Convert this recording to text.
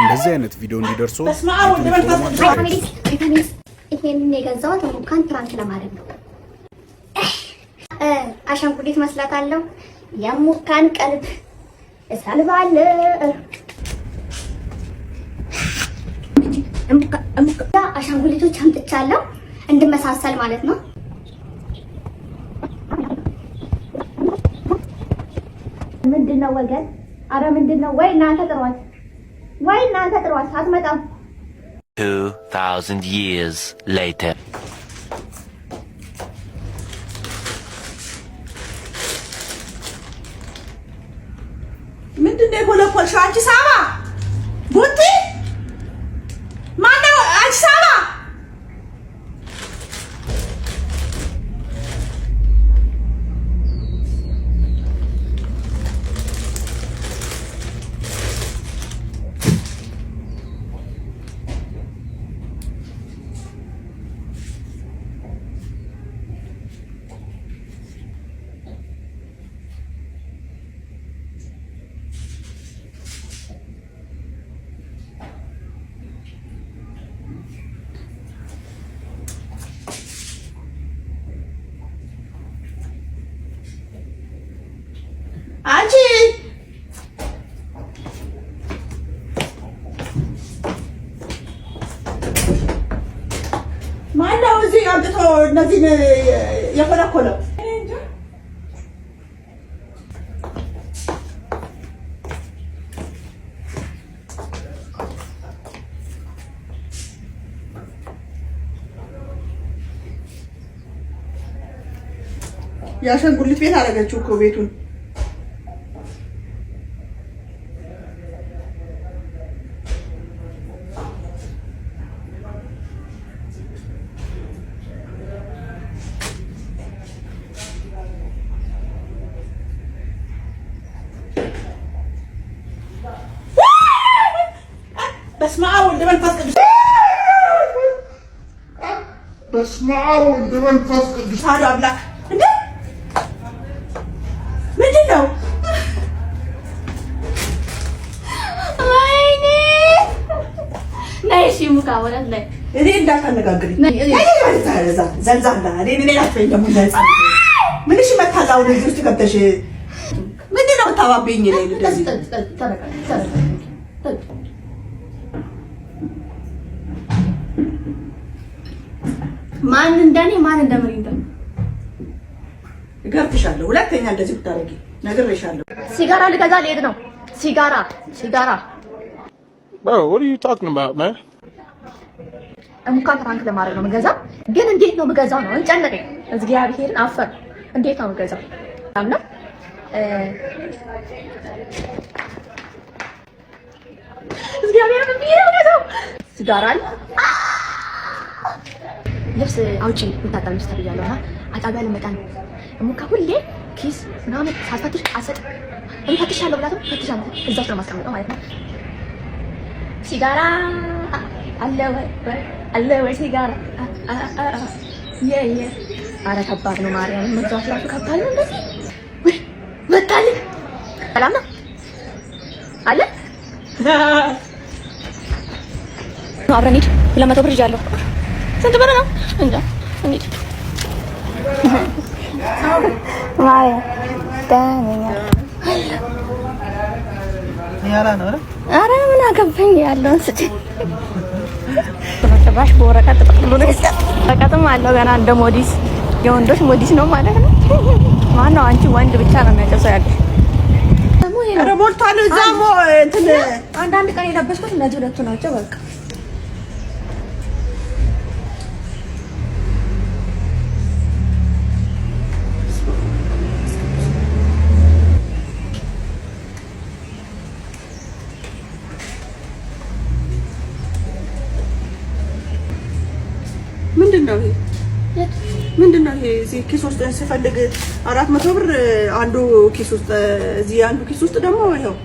እንደዚህ አይነት ቪዲዮ እንዲደርሱ ይሄንን የገዛሁት ሙካን ፕራንክ ለማድረግ ነው። አሻንጉሊት መስላታለሁ። የሙካን ቀልብ እሳልባለሁ። አሻንጉሊቶች አምጥቻለሁ እንድመሳሰል ማለት ነው። ምንድነው ወገን? አረ ምንድነው? ወይ እናንተ ጥሯት አትመጣም። 2000 years later ምንድነው የኮለኮልሽ አንቺ ሳባ ቡቲ ማነው አንቺ ሳባ? አንቺ ማነው እዚህ አምጥቶ እነዚህን የኮለኮለው? የአሻንጉሊት ቤት አደረገችው እኮ ቤቱን። በስመ አብ ወወልድ ወመንፈስ ቅዱስ በስመ አብ ወወልድ ወመንፈስ ቅዱስ አሐዱ አምላክ። እንዴ ምንድን ነው? ወይኔ ነይ እሺ ሙካ ወለል ላይ እኔ እንዳታነጋግሪ ዘንዛላ እኔ ላትበይኝ ደግሞ እንዳይጻፍ ምንሽ መታዛው ልጅ ውስጥ ገብተሽ ምንድን ነው የምታባብይኝ? እኔ እንደዚህ ማን እንደኔ ማን እንደምሪንዳ እገርፍሻለሁ። ሁለተኛ እንደዚህ ብታረጊ ነግሬሻለሁ። ሲጋራ ልገዛ ልሄድ ነው። ሲጋራ Bro, what are you talking about, man? ሙካን ፕራንክ ለማድረግ ነው የምገዛው። ግን እንዴት ነው የምገዛው ነው እንጨነቀኝ። እግዚአብሔርን አፈር እንዴት ነው የምገዛው? አምና እግዚአብሔርን የሚገዛው ሲጋራ አለ። ልብስ አውጪ ምታጣል ሚስት ብያለሁና አጣቢያ ለመጣ ነው። ሙካ ሁሌ ኪስ ምናምን ሳትፈትሽ አትሰጥም። እኔ ፈትሻለሁ ብላትም ፈትሻለሁ እዛው ነው የማስቀምጠው ማለት ነው። ሲጋራ አለ ወይ ሲጋራ? ኧረ ከባድ ነው ማርያምን መግዛት እራሱ ከባድ ነው። እንደዚህ ወይ መጣልኝ። ሰላም ነው አለ አብረን ሂድ። 200 ብር ይዣለሁ። ስንት ብር ነው? እንጃ እንዴ ማርያም ዳንኛ ያላ ነው። ኧረ ምን አገባኝ ያለውን ስጪኝ። ተባሽ በወረቀት ተጠቅልሎ ነው ይስጣ። ወረቀትም አለው ገና እንደ ሞዲስ የወንዶች ሞዲስ ነው ማለት ነው። ማነው አንቺ ወንድ ብቻ ነው የሚያጨሰው ያለሽ? ኧረ ሞልቷል። እዛሞ እንትን አንዳንድ ቀን የለበስኩት እነዚህ ሁለቱ ናቸው በቃ። ምንድነው ይሄ? እዚህ ኪስ ውስጥ ስፈልግ 400 ብር አንዱ ኪስ ውስጥ እዚህ አንዱ ኪስ ውስጥ ደግሞ ይሄው